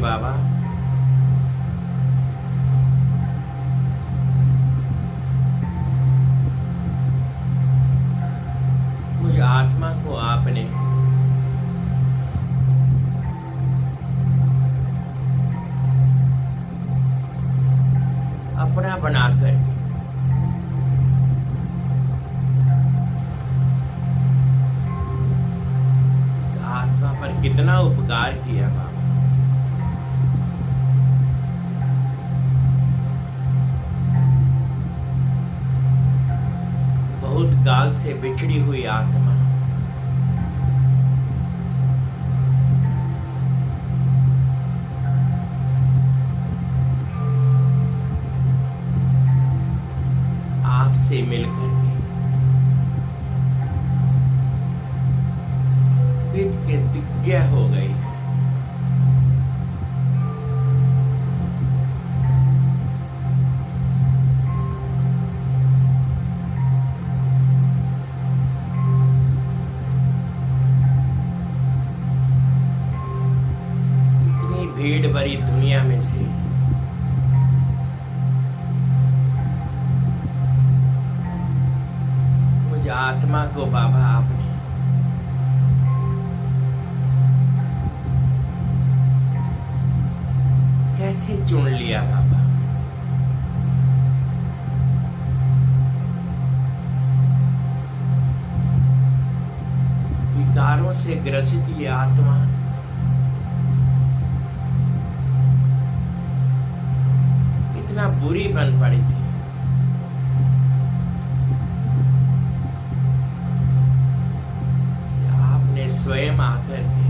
बाबा, मुझ आत्मा को आपने अपना बनाकर इस आत्मा पर कितना उपकार किया बाबा। बहुत काल से बिछड़ी हुई आत्मा आपसे मिलकर के कृतज्ञ हो गई है। इतनी भीड़ भरी दुनिया में से मुझ आत्मा को बाबा आपने कैसे चुन लिया बाबा। विकारों से ग्रसित ये आत्मा इतना बुरी बन पड़ी थी। आपने स्वयं आकर के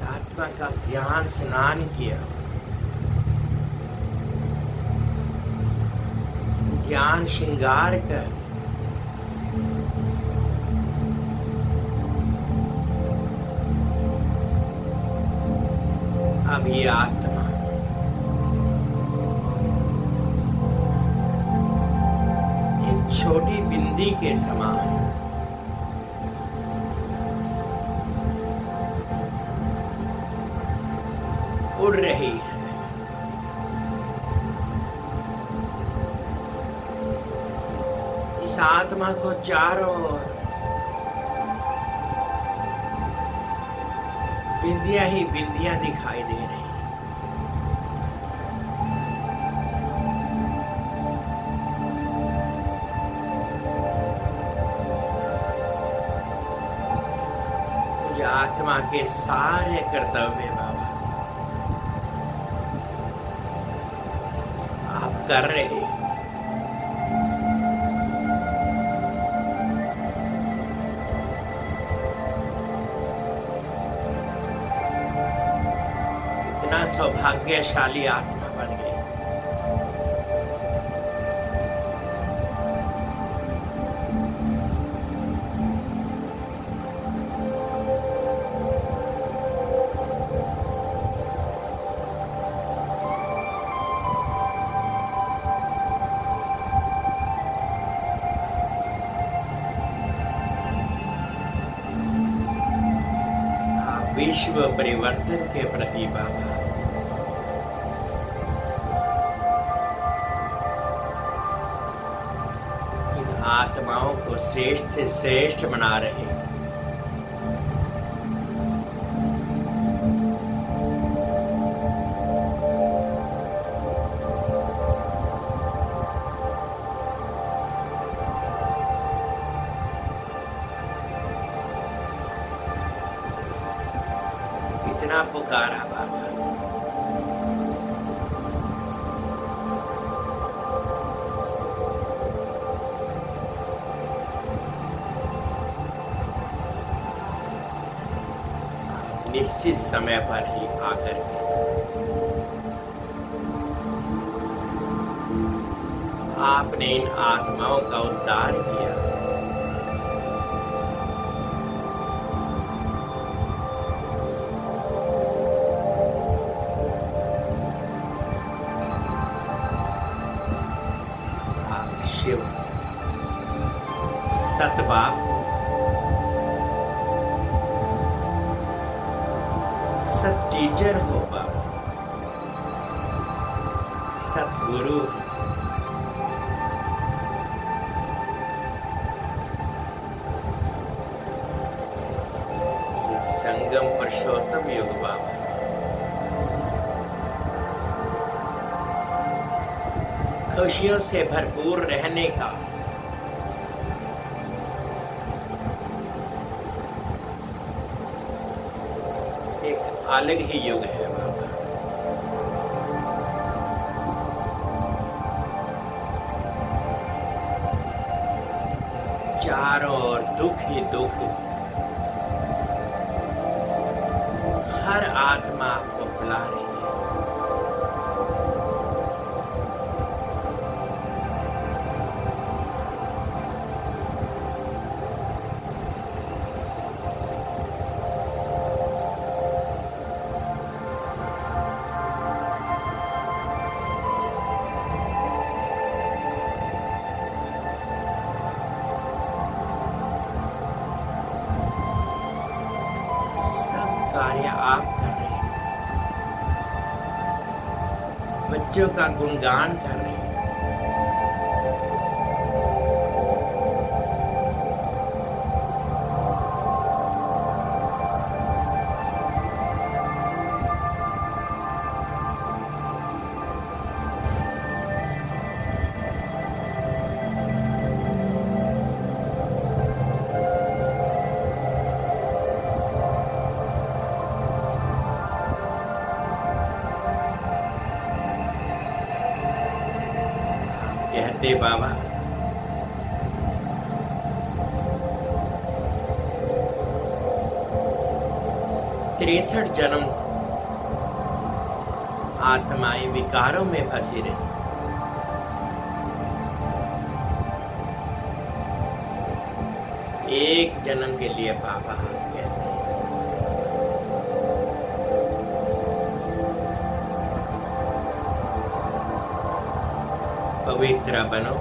आत्मा का ज्ञान स्नान किया, ज्ञान श्रृंगार कर अब ये आत्मा एक छोटी बिंदी के समान उड़ रही है। इस आत्मा को चारों ओर बिंदियां ही बिंदियां दिखाई दे रही हैं। मुझे आत्मा के सारे कर्तव्य बाबा कर रहे हैं। इतना सौभाग्यशाली आत्मा बन गई। विश्व परिवर्तन के प्रति बाबा इन आत्माओं को श्रेष्ठ से श्रेष्ठ बना रहे हैं। इतना पुकारा बाबा, निश्चित समय पर ही आकर के आपने इन आत्माओं का उद्धार किया। सत बाप, सत टीचर हो बाबा, सतगुरु। संगम पुरुषोत्तम युग बाबा, खुशियों से भरपूर रहने का एक अलग ही युग है बाबा। चारों ओर दुख ही दुख, हर आत्मा आपको बुला रही है। कार्य आप कर रहे हैं, बच्चों का गुणगान कर रहे हैं। कहते बाबा, तिरसठ जन्म आत्माएं विकारों में फंसी रही, एक जन्म के लिए बाबा आप कहते हैं पवित्र बनो,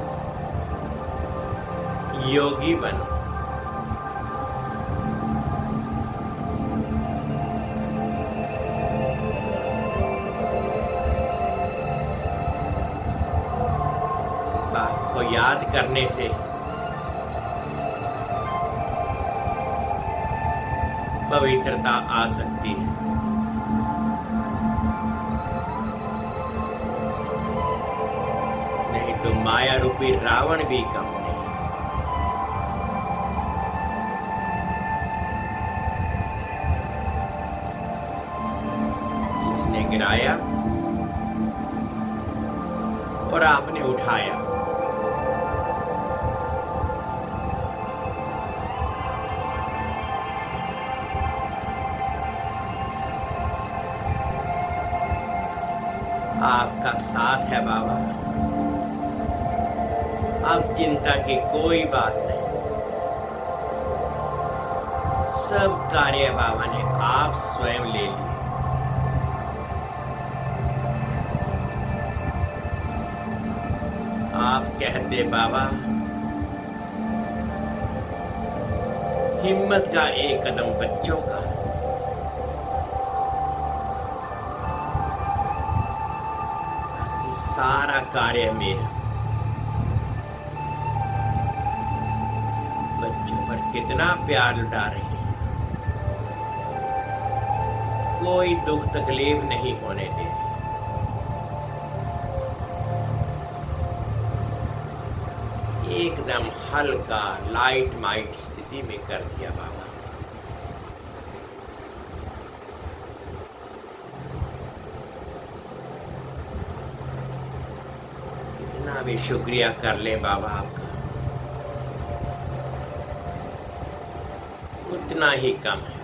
योगी बनो। बाप को याद करने से पवित्रता आ सकती है। नहीं तो माया रूपी रावण भी कम नहीं। इसने गिराया और आपने उठाया। आपका साथ है बाबा, अब चिंता की कोई बात नहीं। सब कार्य बाबा ने आप स्वयं ले लिए। आप कहते बाबा, हिम्मत का एक कदम बच्चों का, सारा कार्य मेरा। बच्चों पर कितना प्यार लुटा रहे हैं, कोई दुख तकलीफ नहीं होने दे रहे। एकदम हल्का लाइट माइट स्थिति में कर दिया बाबा। इतना भी शुक्रिया कर ले बाबा आपका, उतना ही कम है।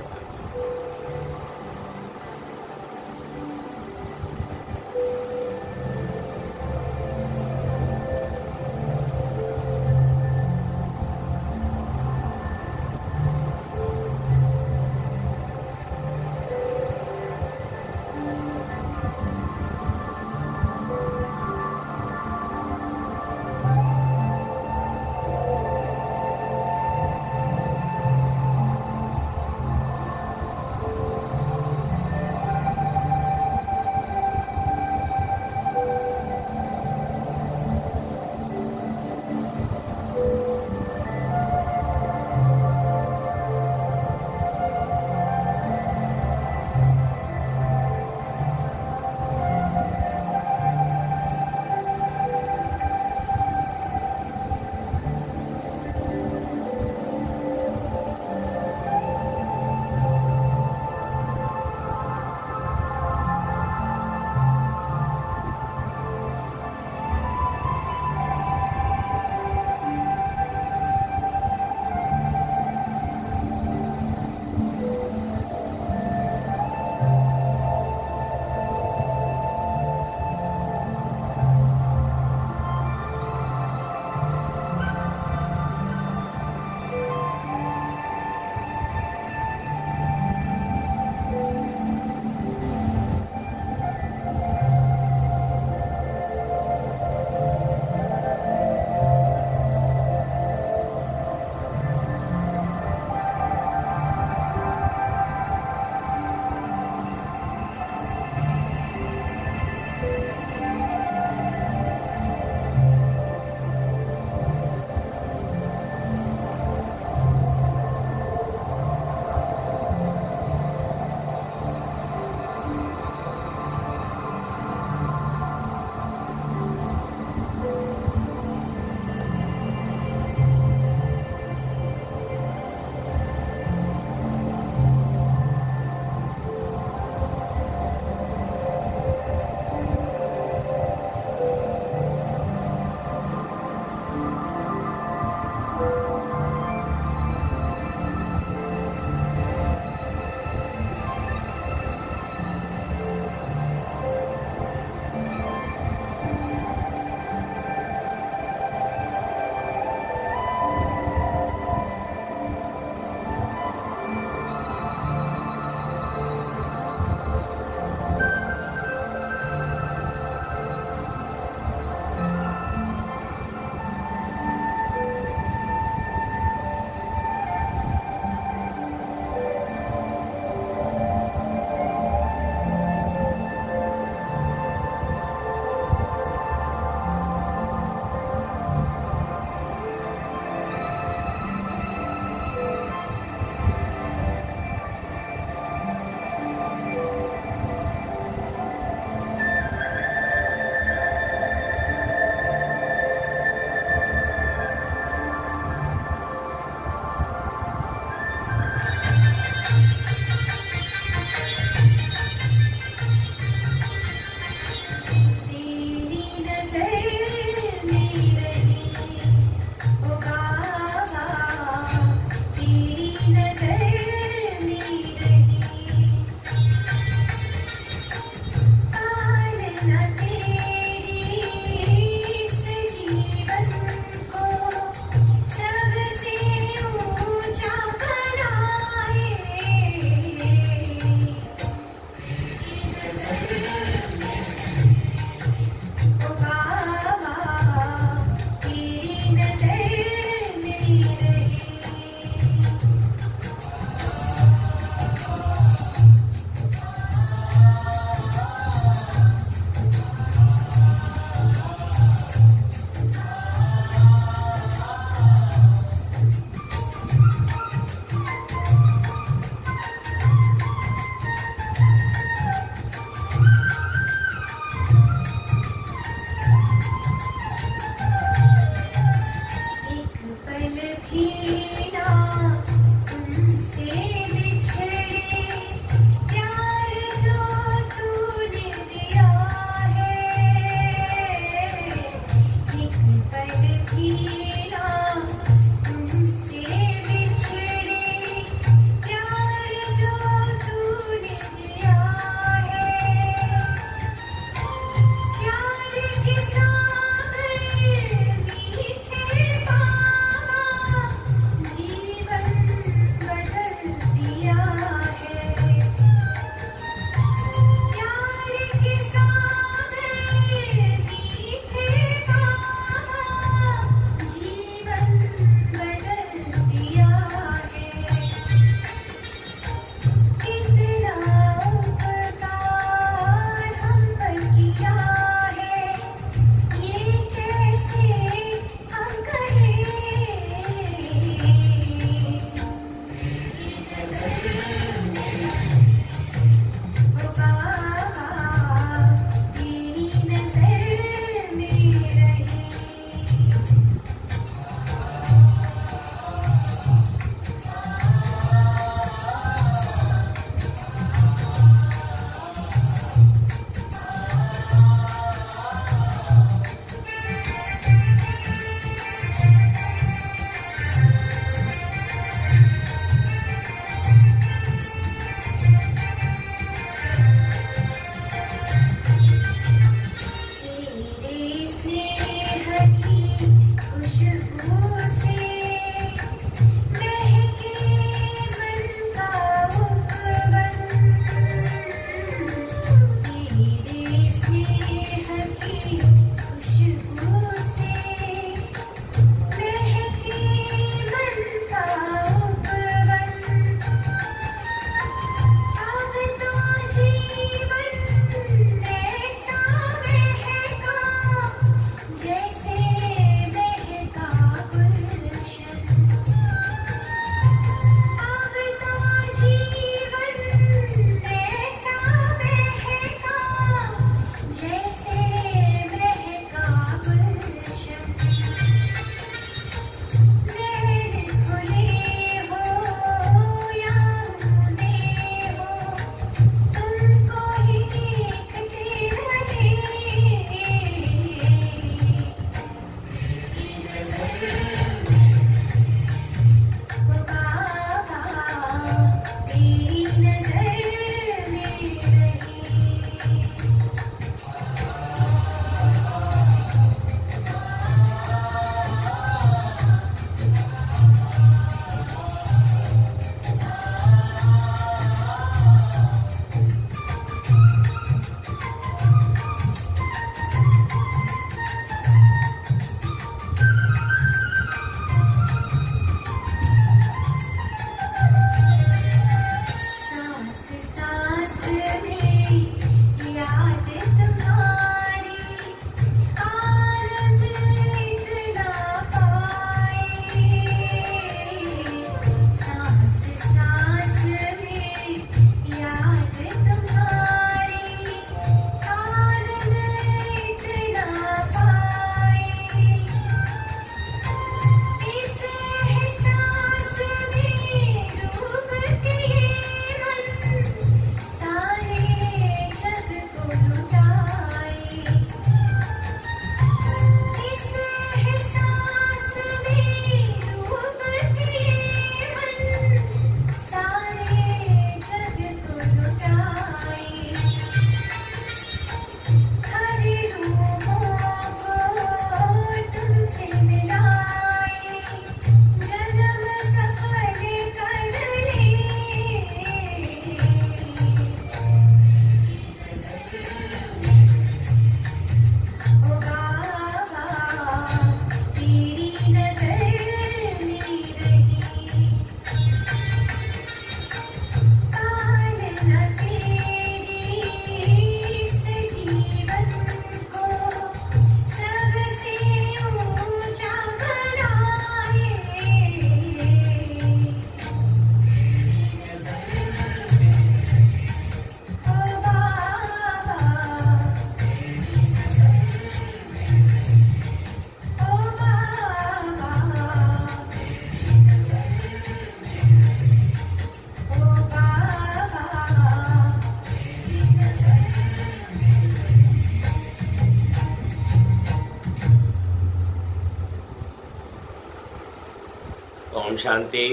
ओम शांति,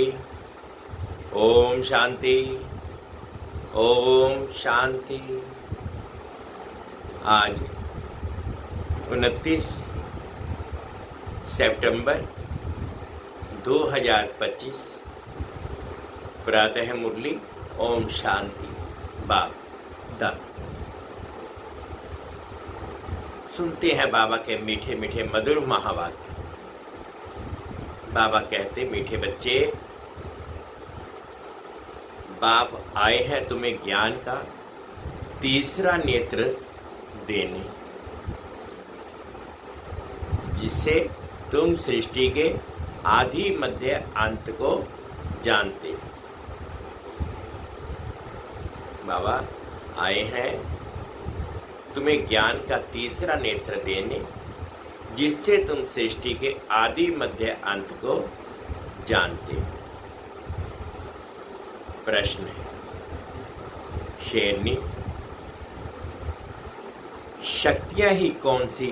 ओम शांति, ओम शांति। आज 29 सितंबर 2025 प्रातः मुरली ओम शांति बाप दादा। सुनते हैं बाबा के मीठे मीठे मधुर महावाक्य। बाबा कहते, मीठे बच्चे, बाप आए हैं तुम्हें ज्ञान का तीसरा नेत्र देने, जिससे तुम सृष्टि के आदि मध्य अंत को जानते। बाबा आए हैं तुम्हें ज्ञान का तीसरा नेत्र देने, जिससे तुम सृष्टि के आदि मध्य अंत को जानते हो। प्रश्न है, शेरनी, शक्तियां ही कौन सी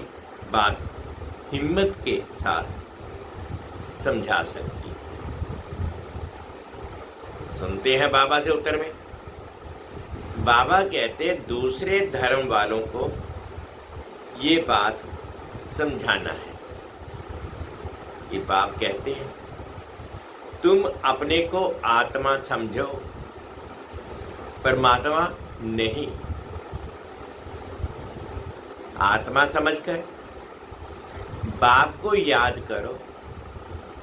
बात हिम्मत के साथ समझा सकती? सुनते हैं बाबा से उत्तर में। बाबा कहते, दूसरे धर्म वालों को ये बात समझाना है। ये बाप कहते हैं, तुम अपने को आत्मा समझो, परमात्मा नहीं। आत्मा समझकर बाप को याद करो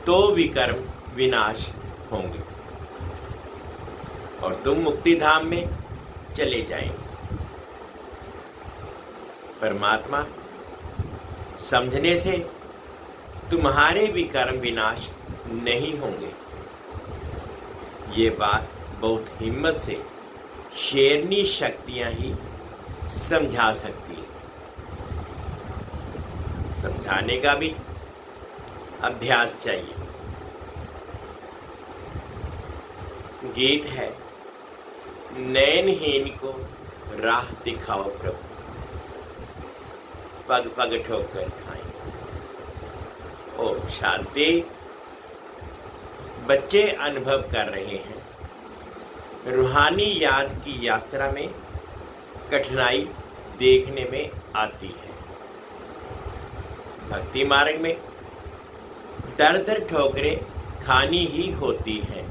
तो विकर्म विनाश होंगे और तुम मुक्ति धाम में चले जाएंगे। परमात्मा समझने से तुम्हारे विकर्म विनाश नहीं होंगे। ये बात बहुत हिम्मत से शेरनी शक्तियां ही समझा सकती है। समझाने का भी अभ्यास चाहिए। गीत है, नयनहीन को राह दिखाओ प्रभु, पग पग ठोकर खाएं। ओम शांति। बच्चे अनुभव कर रहे हैं, रूहानी याद की यात्रा में कठिनाई देखने में आती है। भक्ति मार्ग में दर दर ठोकरें खानी ही होती हैं।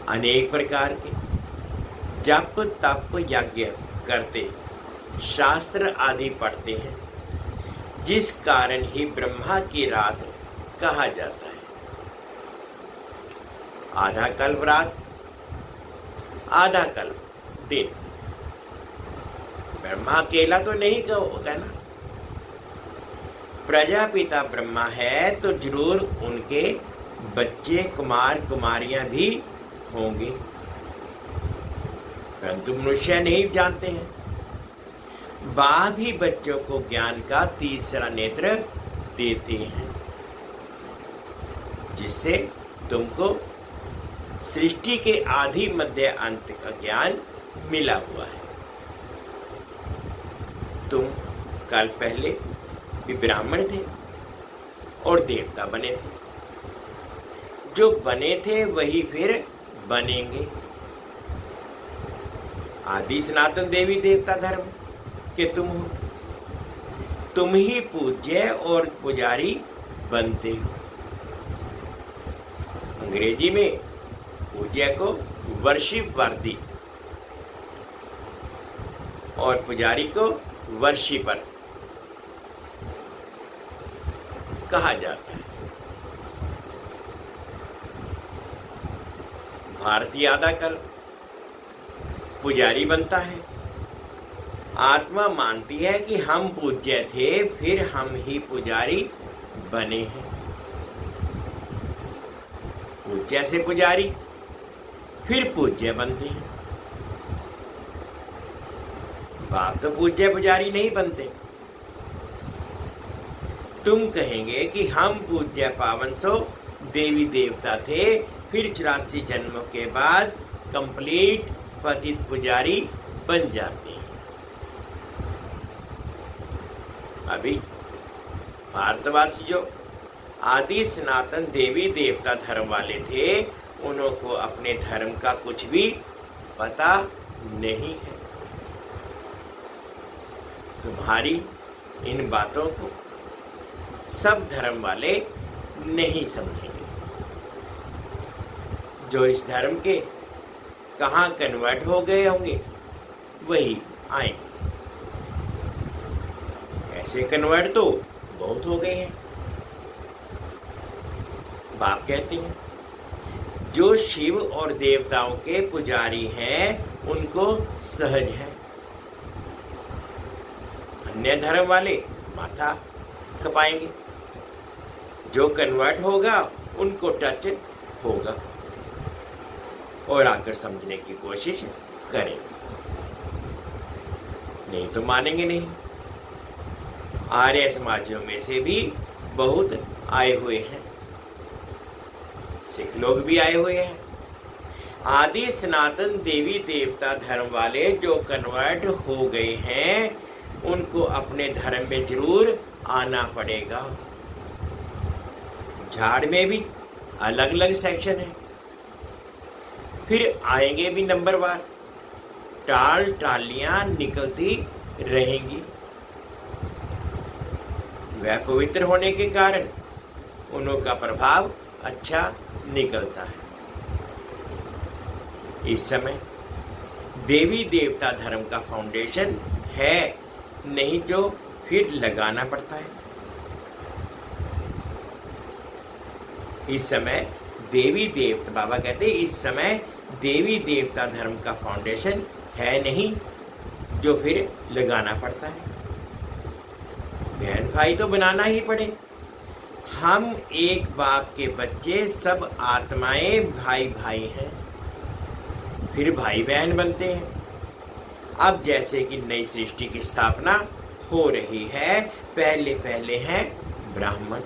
अनेक प्रकार के जप तप यज्ञ करते, शास्त्र आदि पढ़ते हैं, जिस कारण ही ब्रह्मा की रात कहा जाता है। आधा कल्प रात, आधा कल्प दिन। ब्रह्मा अकेला तो नहीं कहना। प्रजापिता ब्रह्मा है तो जरूर उनके बच्चे कुमार कुमारियां भी होंगे, परंतु मनुष्य नहीं जानते हैं। बाप ही बच्चों को ज्ञान का तीसरा नेत्र देते हैं, जिससे तुमको सृष्टि के आदि मध्य अंत का ज्ञान मिला हुआ है। तुम कल पहले भी ब्राह्मण थे और देवता बने थे। जो बने थे वही फिर बनेंगे। आदि सनातन देवी देवता धर्म के तुम हो। तुम ही पूज्य और पुजारी बनते हो। अंग्रेजी में पूज्य को वर्शिप वर्दी और पुजारी को वर्शिपर कहा जाता है। भारतीय आधा कल्प पुजारी बनता है। आत्मा मानती है कि हम पूज्य थे, फिर हम ही पुजारी बने हैं। पूज्य से पुजारी, फिर पूज्य बनते हैं। बाप तो पूज्य पुजारी नहीं बनते। तुम कहेंगे कि हम पूज्य पावन सो देवी देवता थे, फिर 84 जन्मों के बाद कंप्लीट पतित पुजारी बन जाते हैं। अभी भारतवासी जो आदि सनातन देवी देवता धर्म वाले थे, उनको अपने धर्म का कुछ भी पता नहीं है। तुम्हारी इन बातों को सब धर्म वाले नहीं समझेंगे। जो इस धर्म के कहाँ कन्वर्ट हो गए होंगे वही आएंगे। ऐसे कन्वर्ट तो बहुत हो गए हैं। बाप कहते हैं जो शिव और देवताओं के पुजारी हैं उनको सहज है, अन्य धर्म वाले माथा खपाएंगे। जो कन्वर्ट होगा उनको टच होगा और आकर समझने की कोशिश करेंगे, नहीं तो मानेंगे नहीं। आर्य समाजों में से भी बहुत आए हुए हैं, सिख लोग भी आए हुए हैं। आदि सनातन देवी देवता धर्म वाले जो कन्वर्ट हो गए हैं उनको अपने धर्म में जरूर आना पड़ेगा। झाड़ में भी अलग अलग सेक्शन है, फिर आएंगे भी नंबरवार। टाल टालियां निकलती रहेंगी। वह पवित्र होने के कारण उनका प्रभाव अच्छा निकलता है। इस समय देवी देवता धर्म का फाउंडेशन है, नहीं जो फिर लगाना पड़ता है। इस समय देवी देवता, बाबा कहते हैं इस समय देवी देवता धर्म का फाउंडेशन है नहीं जो फिर लगाना पड़ता है। बहन भाई तो बनाना ही पड़े। हम एक बाप के बच्चे, सब आत्माएं भाई भाई हैं, फिर भाई बहन बनते हैं। अब जैसे कि नई सृष्टि की स्थापना हो रही है, पहले पहले हैं ब्राह्मण।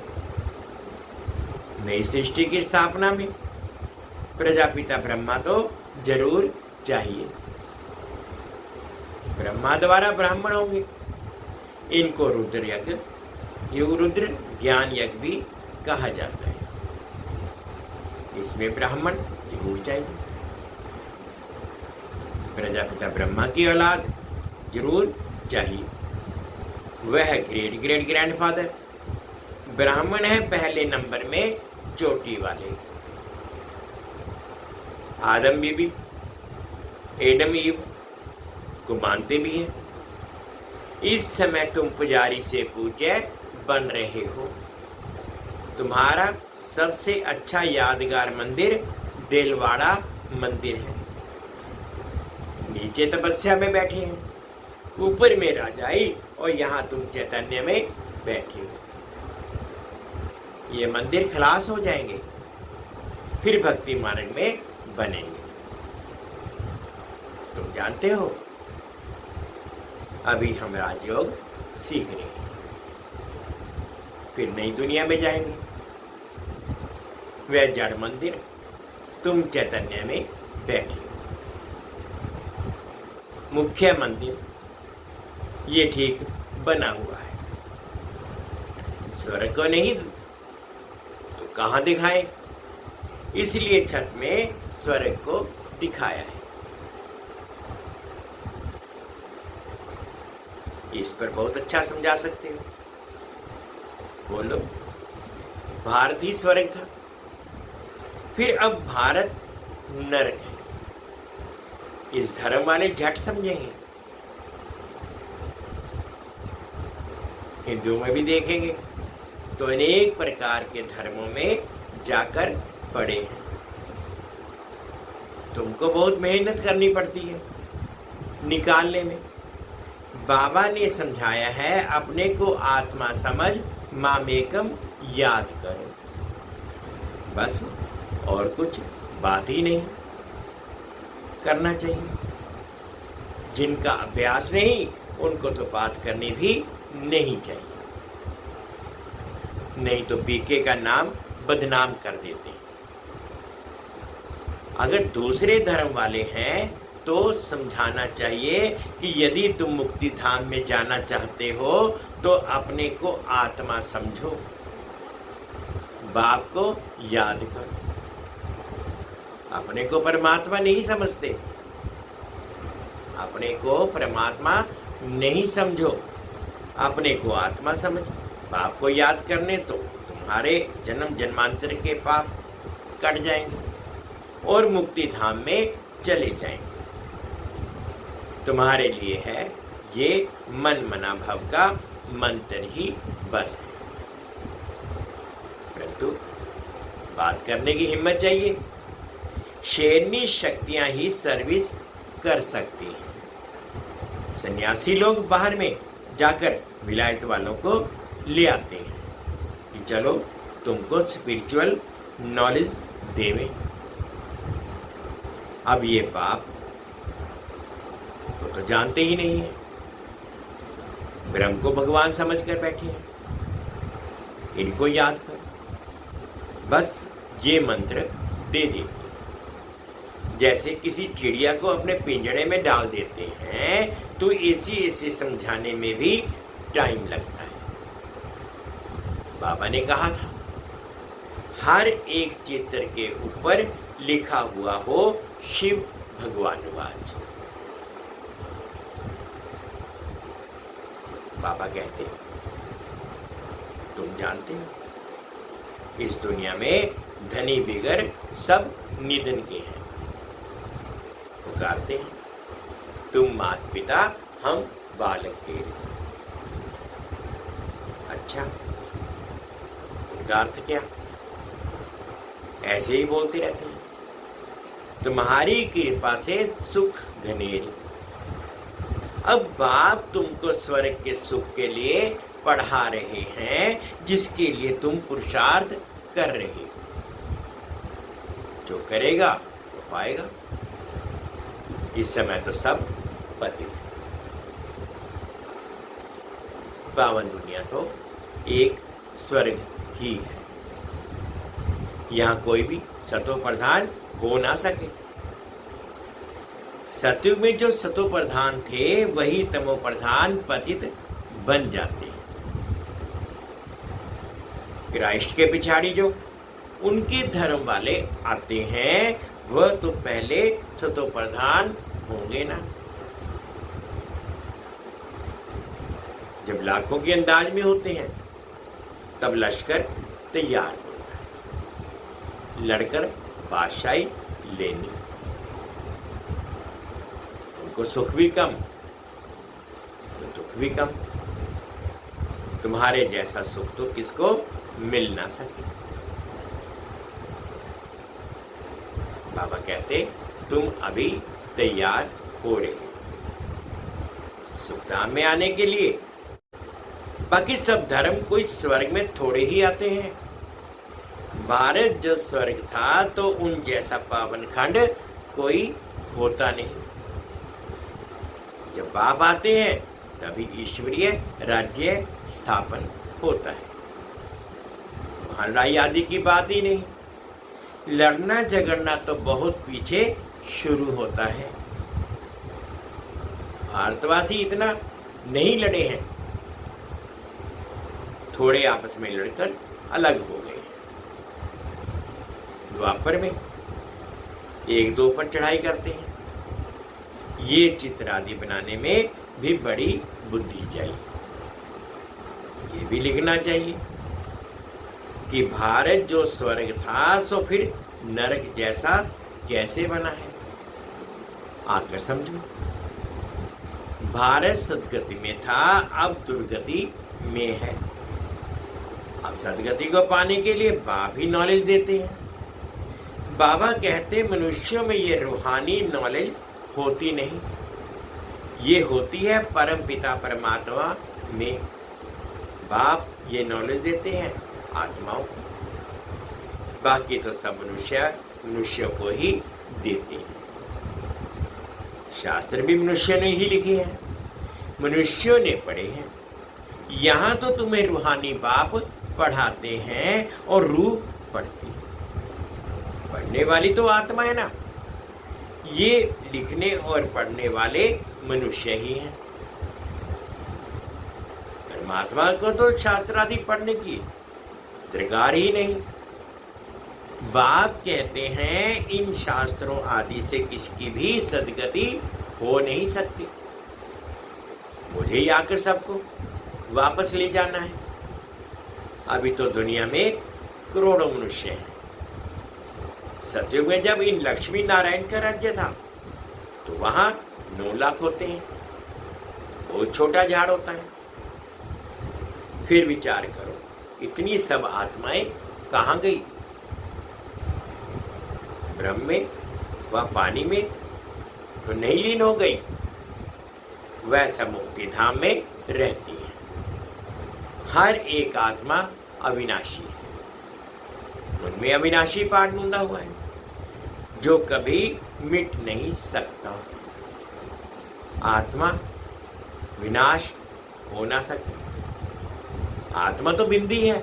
नई सृष्टि की स्थापना में प्रजापिता ब्रह्मा तो जरूर चाहिए। ब्रह्मा द्वारा ब्राह्मण होंगे। इनको रुद्र यज्ञ, रुद्र ज्ञान यज्ञ भी कहा जाता है। इसमें ब्राह्मण जरूर चाहिए। प्रजापिता ब्रह्मा की औलाद जरूर चाहिए। वह ग्रेट ग्रेट ग्रैंडफादर ब्राह्मण है, पहले नंबर में चोटी वाले। आदम बीबी, एडम ईव को मानते भी हैं। इस समय तुम पुजारी से पूछे बन रहे हो। तुम्हारा सबसे अच्छा यादगार मंदिर देलवाड़ा मंदिर है। नीचे तपस्या में बैठे हैं, ऊपर में राजाई, और यहाँ तुम चैतन्य में बैठे हो। ये मंदिर खलास हो जाएंगे, फिर भक्ति मार्ग में बनेंगे। तुम जानते हो अभी हम राजयोग सीख रहे हैं, फिर नई दुनिया में जाएंगे। वह जड़ मंदिर, तुम चैतन्य में बैठे हो। मुख्य मंदिर ये ठीक बना हुआ है। स्वर्ग को नहीं तो कहाँ दिखाए, इसलिए छत में स्वर्ग को दिखाया है। इस पर बहुत अच्छा समझा सकते हो। बोलो, भारत ही स्वर्ग था, फिर अब भारत नरक है। इस धर्म वाले झट समझेंगे। हिंदुओं में भी देखेंगे तो अनेक प्रकार के धर्मों में जाकर पड़े हैं। तुमको बहुत मेहनत करनी पड़ती है निकालने में। बाबा ने समझाया है, अपने को आत्मा समझ, मामेकम याद करो, बस और कुछ बात ही नहीं करना चाहिए। जिनका अभ्यास नहीं उनको तो बात करनी भी नहीं चाहिए, नहीं तो बीके का नाम बदनाम कर देते हैं। अगर दूसरे धर्म वाले हैं तो समझाना चाहिए कि यदि तुम मुक्ति धाम में जाना चाहते हो तो अपने को आत्मा समझो। बाप को याद करो। अपने को परमात्मा नहीं समझते, अपने को परमात्मा नहीं समझो, अपने को आत्मा समझो। बाप को याद करने तो तुम्हारे जन्म जन्मांतर के पाप कट जाएंगे और मुक्ति धाम में चले जाएंगे। तुम्हारे लिए है ये मन मना भव का मंत्र ही बस है। परंतु बात करने की हिम्मत चाहिए। शेरनी शक्तियां ही सर्विस कर सकती हैं। सन्यासी लोग बाहर में जाकर विलायत वालों को ले आते हैं कि चलो तुमको स्पिरिचुअल नॉलेज देवे। अब ये पाप तो जानते ही नहीं है, ब्रह्म को भगवान समझकर बैठे हैं। इनको याद कर, बस ये मंत्र दे देते हैं। जैसे किसी चिड़िया को अपने पिंजड़े में डाल देते हैं तो ऐसे समझाने में भी टाइम लगता है। बाबा ने कहा था हर एक चित्र के ऊपर लिखा हुआ हो शिव भगवानवाच। बाबा कहते तुम जानते हो इस दुनिया में धनी बिगर सब निधन के हैं। पुकारते हैं तुम माता पिता हम बालक के। अच्छा, उनका अर्थ क्या? ऐसे ही बोलते रहते हैं तुम्हारी कृपा से सुख घनेरी। अब बाप तुमको स्वर्ग के सुख के लिए पढ़ा रहे हैं, जिसके लिए तुम पुरुषार्थ कर रहे हो। जो करेगा वो पाएगा। इस समय तो सब पतित है। पावन दुनिया तो एक स्वर्ग ही है। यहाँ कोई भी सतो प्रधान हो ना सके। सतयुग में जो सतो प्रधान थे वही तमो प्रधान पतित बन जाते हैं। क्राइस्ट के पिछाड़ी जो उनके धर्म वाले आते हैं वह तो पहले सतो प्रधान होंगे ना। जब लाखों के अंदाज में होते हैं तब लश्कर तैयार होता है, लड़कर बादशाही लेनी। उनको सुख भी कम तो दुख भी कम। तुम्हारे जैसा सुख तो किसको मिल ना सके। बाबा कहते तुम अभी तैयार हो रहे हो सुखधाम में आने के लिए। बाकी सब धर्म कोई स्वर्ग में थोड़े ही आते हैं। भारत जो स्वर्ग था तो उन जैसा पावन खंड कोई होता नहीं। जब बाप आते हैं तभी ईश्वरीय राज्य स्थापन होता है। वहां लड़ाई आदि की बात ही नहीं। लड़ना झगड़ना तो बहुत पीछे शुरू होता है। भारतवासी इतना नहीं लड़े हैं, थोड़े आपस में लड़कर अलग हो गए। द्वापर में एक दो पर चढ़ाई करते हैं। ये चित्र आदि बनाने में भी बड़ी बुद्धि चाहिए। ये भी लिखना चाहिए कि भारत जो स्वर्ग था सो फिर नरक जैसा कैसे बना है। आकर समझो। भारत सदगति में था, अब दुर्गति में है। अब सदगति को पाने के लिए बाप ही नॉलेज देते हैं। बाबा कहते मनुष्यों में ये रूहानी नॉलेज होती नहीं, ये होती है परम पिता परमात्मा में। बाप ये नॉलेज देते हैं आत्माओं को, बाकी तो सब मनुष्यों को ही देते हैं। शास्त्र भी मनुष्य ने ही लिखे हैं, मनुष्यों ने पढ़े हैं। यहाँ तो तुम्हें रूहानी बाप पढ़ाते हैं और रूह पढ़ती है। पढ़ने वाली तो आत्मा है ना। ये लिखने और पढ़ने वाले मनुष्य ही हैं। परमात्मा को तो शास्त्र आदि पढ़ने की दरकार ही नहीं। बाप कहते हैं इन शास्त्रों आदि से किसकी भी सदगति हो नहीं सकती, मुझे ही आकर सबको वापस ले जाना है। अभी तो दुनिया में करोड़ों मनुष्य हैं। सतयुग में जब इन लक्ष्मी नारायण का राज्य था तो वहां 9 लाख होते हैं, बहुत छोटा झाड़ होता है। फिर विचार करो इतनी सब आत्माएं कहां गई? ब्रह्म में वह पानी में तो नहीं लीन हो गई, वह सब मुक्ति धाम में रहती है। हर एक आत्मा अविनाशी है, उनमें अविनाशी पाठ नूंदा हुआ है जो कभी मिट नहीं सकता। आत्मा विनाश हो ना सके, आत्मा तो बिंदी है,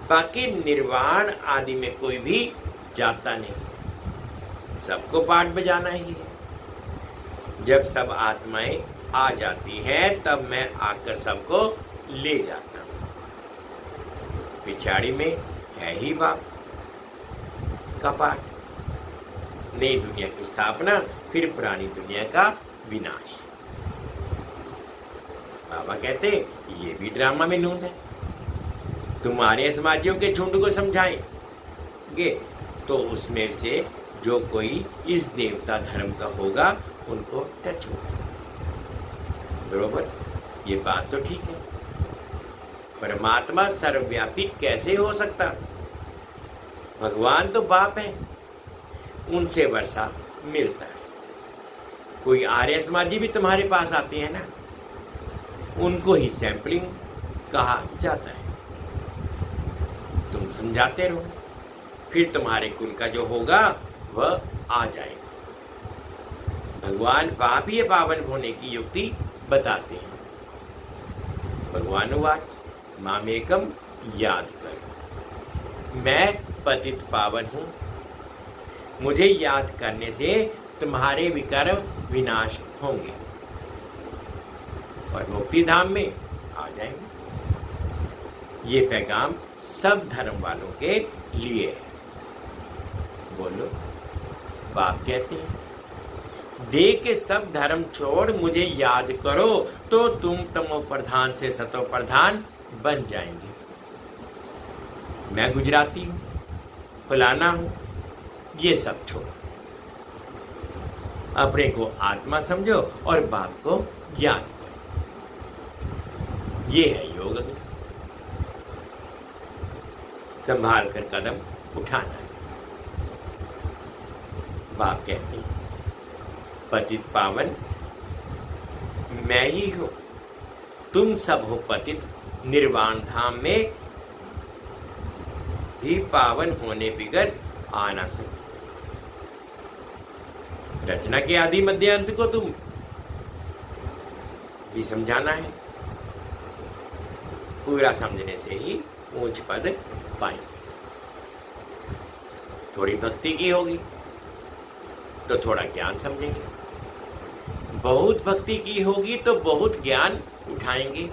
बाकी निर्वाण आदि में कोई भी जाता नहीं, सबको पाठ बजाना ही है। जब सब आत्माएं आ जाती हैं तब मैं आकर सबको ले जाता हूं। पिछाड़ी में है ही बाप का पाठ, नई दुनिया की स्थापना, फिर पुरानी दुनिया का विनाश। बाबा कहते ये भी ड्रामा में नूंद है। तुम्हारे समाजियों के झुंड को समझाएंगे तो उसमें से जो कोई इस देवता धर्म का होगा उनको टच होगा। बरोबर, ये बात तो ठीक है। परमात्मा सर्वव्यापी कैसे हो सकता? भगवान तो बाप है, उनसे वर्षा मिलता है। कोई आर्य समाजी भी तुम्हारे पास आते हैं ना, उनको ही सैंपलिंग कहा जाता है। तुम समझाते रहो, फिर तुम्हारे कुल का जो होगा वह आ जाएगा। भगवान पाप ही पावन होने की युक्ति बताते हैं। भगवान वाच मामेकम याद कर, मैं पतित पावन हूं, मुझे याद करने से तुम्हारे विकर्म विनाश होंगे और मुक्ति धाम में आ जाएंगे। ये पैगाम सब धर्म वालों के लिए है। बोलो, बाप कहते हैं दे के सब धर्म छोड़ मुझे याद करो तो तुम तमो प्रधान से सतो प्रधान बन जाएंगे। मैं गुजराती हूं, फलाना हूं, ये सब छोड़ो, अपने को आत्मा समझो और बाप को याद करो। ये है योग अग्नि। संभाल कर कदम उठाना है। बाप कहते हैं पतित पावन मैं ही हूं, तुम सब हो पतित, निर्वाण धाम में भी पावन होने बिगर आ ना सके। रचना के आदि मध्य अंत को तुम भी समझाना है। पूरा समझने से ही ऊंच पद पाएंगे। थोड़ी भक्ति की होगी तो थोड़ा ज्ञान समझेंगे, बहुत भक्ति की होगी तो बहुत ज्ञान उठाएंगे।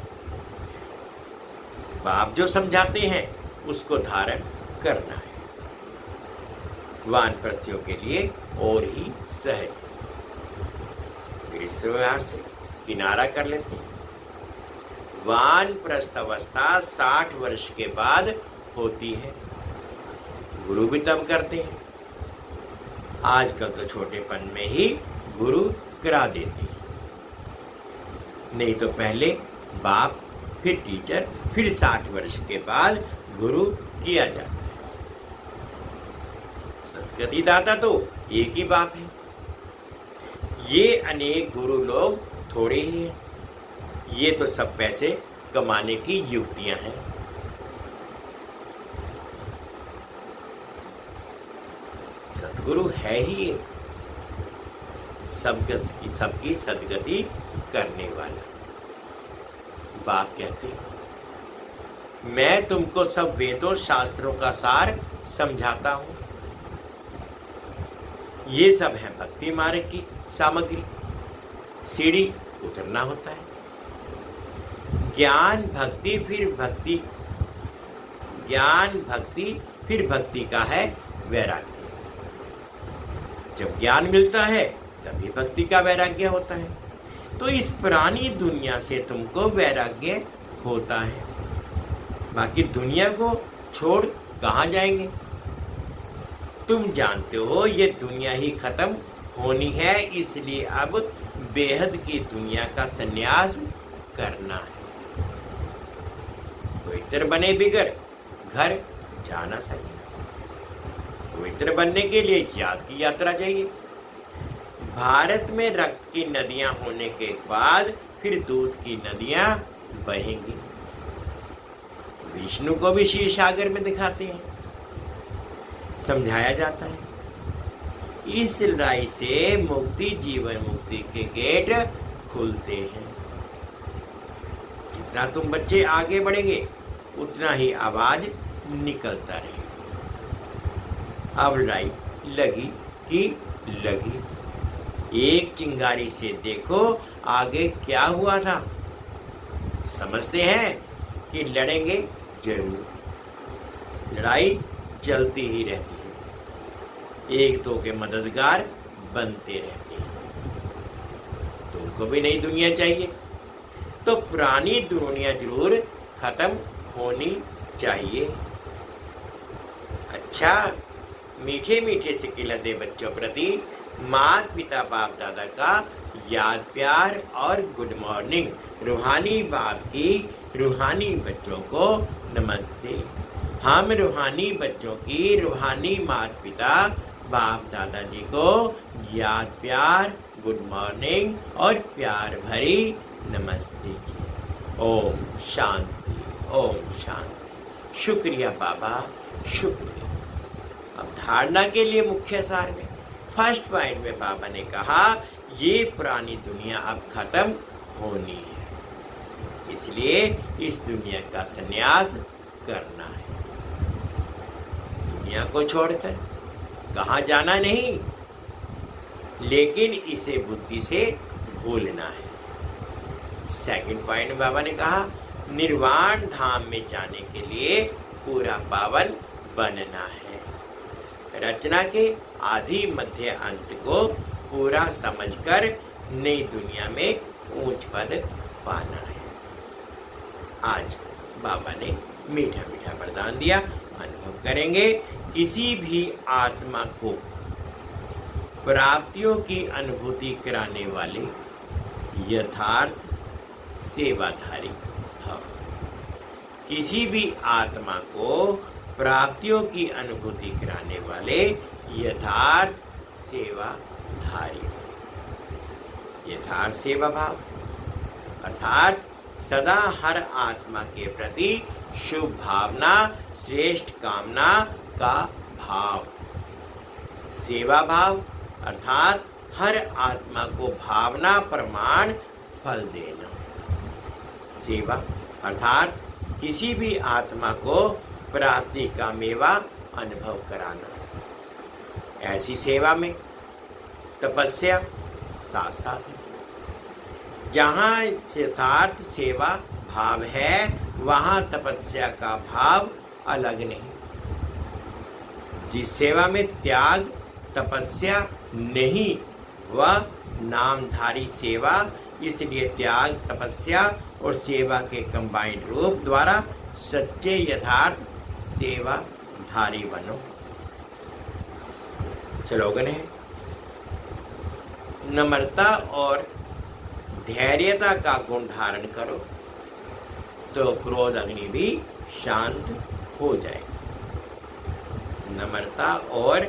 बाप जो समझाते हैं उसको धारण करना है। वानप्रस्थियों के लिए और ही सहज। गृहस्थ व्यवहार से किनारा कर लेते हैं। वानप्रस्थ अवस्था 60 वर्ष के बाद होती है। गुरु भी तब करते हैं। आजकल तो छोटेपन में ही गुरु करा देते हैं, नहीं तो पहले बाप, फिर टीचर, फिर 60 वर्ष के बाद गुरु किया जाता है। सदगति दाता तो एक ही बाप है। ये अनेक गुरु लोग थोड़े ही हैं। ये तो सब पैसे कमाने की युक्तियां हैं। सतगुरु है ही एक, सबकी सदगति करने वाला। बाप कहते हैं मैं तुमको सब वेदों शास्त्रों का सार समझाता हूं। ये सब है भक्ति मार्ग की सामग्री। सीढ़ी उतरना होता है। ज्ञान भक्ति फिर भक्ति का है वैराग्य। जब ज्ञान मिलता है तभी भक्ति का वैराग्य होता है। तो इस पुरानी दुनिया से तुमको वैराग्य होता है। बाकी दुनिया को छोड़ कहाँ जाएंगे? तुम जानते हो ये दुनिया ही खत्म होनी है, इसलिए अब बेहद की दुनिया का संन्यास करना है। पवित्र बने बिगर घर जाना चाहिए। पवित्र बनने के लिए याद की यात्रा चाहिए। भारत में रक्त की नदियां होने के बाद फिर दूध की नदियां बहेंगी। विष्णु को भी क्षीर सागर में दिखाते हैं, समझाया जाता है। इस लड़ाई से मुक्ति, जीवन मुक्ति के गेट खुलते हैं। जितना तुम बच्चे आगे बढ़ेंगे उतना ही आवाज निकलता रहेगा। अब लड़ाई लगी कि लगी। एक चिंगारी से देखो आगे क्या हुआ था। समझते हैं कि लड़ेंगे जरूर। लड़ाई चलती ही रहती है, एक दो के मददगार बनते रहते हैं। तुमको भी नई दुनिया चाहिए तो पुरानी दुनिया जरूर खत्म होनी चाहिए। अच्छा, मीठे मीठे से खिलते बच्चों प्रति माता पिता बाप दादा का याद प्यार और गुड मॉर्निंग। रूहानी बाप की रूहानी बच्चों को नमस्ते। हम रूहानी बच्चों की रूहानी माता पिता बाप दादाजी को याद प्यार, गुड मॉर्निंग और प्यार भरी नमस्ते जी। ओम शांति, ओम शांति। शुक्रिया बाबा, शुक्रिया। अब धारणा के लिए मुख्य सार में फर्स्ट पॉइंट में बाबा ने कहा ये पुरानी दुनिया अब खत्म होनी है, इसलिए इस दुनिया का संन्यास करना है। दुनिया को छोड़कर कहाँ जाना नहीं, लेकिन इसे बुद्धि से भूलना है। सेकंड पॉइंट बाबा ने कहा निर्वाण धाम में जाने के लिए पूरा पावन बनना है। रचना के आदि मध्य अंत को पूरा समझकर नई दुनिया में ऊंच पद पाना है। आज बाबा ने मीठा मीठा वरदान दिया, अनुभव करेंगे। किसी भी आत्मा को प्राप्तियों की अनुभूति कराने वाले यथार्थ सेवाधारी भव। किसी भी आत्मा को प्राप्तियों की अनुभूति कराने वाले यथार्थ सेवाधारी। यथार्थ सेवा भाव अर्थात सदा हर आत्मा के प्रति शुभ भावना, श्रेष्ठ कामना का भाव। सेवा भाव अर्थात हर आत्मा को भावना प्रमाण फल देना। सेवा अर्थात किसी भी आत्मा को प्राप्ति का मेवा अनुभव कराना। ऐसी सेवा में तपस्या साथ साथ है। जहाँ यथार्थ सेवा भाव है वहाँ तपस्या का भाव अलग नहीं। जिस सेवा में त्याग तपस्या नहीं वह नामधारी सेवा, इसलिए त्याग तपस्या और सेवा के कंबाइंड रूप द्वारा सच्चे यथार्थ सेवाधारी बनो। स्लोगन है नम्रता और धैर्यता का गुण धारण करो तो क्रोध अग्नि भी शांत हो जाएगी। नम्रता और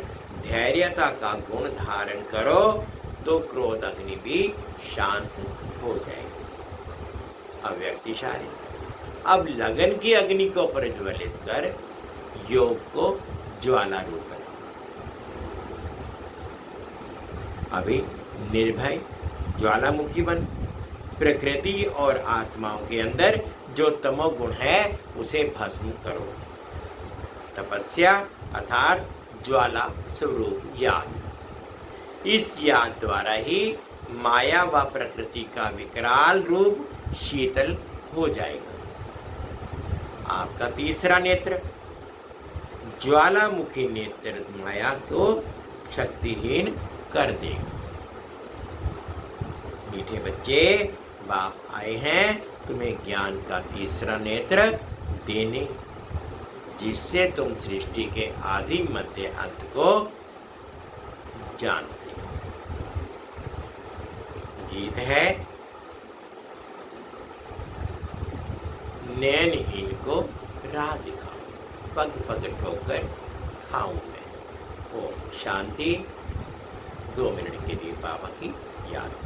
धैर्यता का गुण धारण करो तो क्रोध अग्नि भी शांत हो जाएगी। अव्यक्तिशाली अब लगन की अग्नि को प्रज्वलित कर योग को ज्वाला रूप बनाओ। अभी निर्भय ज्वालामुखी बन प्रकृति और आत्माओं के अंदर जो तमोगुण है उसे भस्म करो। तपस्या अर्थात ज्वाला स्वरूप याद। इस याद द्वारा ही माया व प्रकृति का विकराल रूप शीतल हो जाएगा। आपका तीसरा नेत्र ज्वालामुखी नेत्र माया को शक्तिहीन कर देगी। मीठे बच्चे, बाप आए हैं तुम्हें ज्ञान का तीसरा नेत्र देने, जिससे तुम सृष्टि के आदि मध्य अंत को जानते हो। गीत है, नैनहीन को राह दिखाओ, पग पग ठोकर खाऊं मैं। ओम शांति। 2 मिनट के लिए बाबा की याद।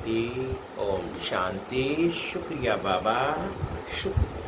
शांति। ओम शांति। शुक्रिया बाबा, शुक्रिया।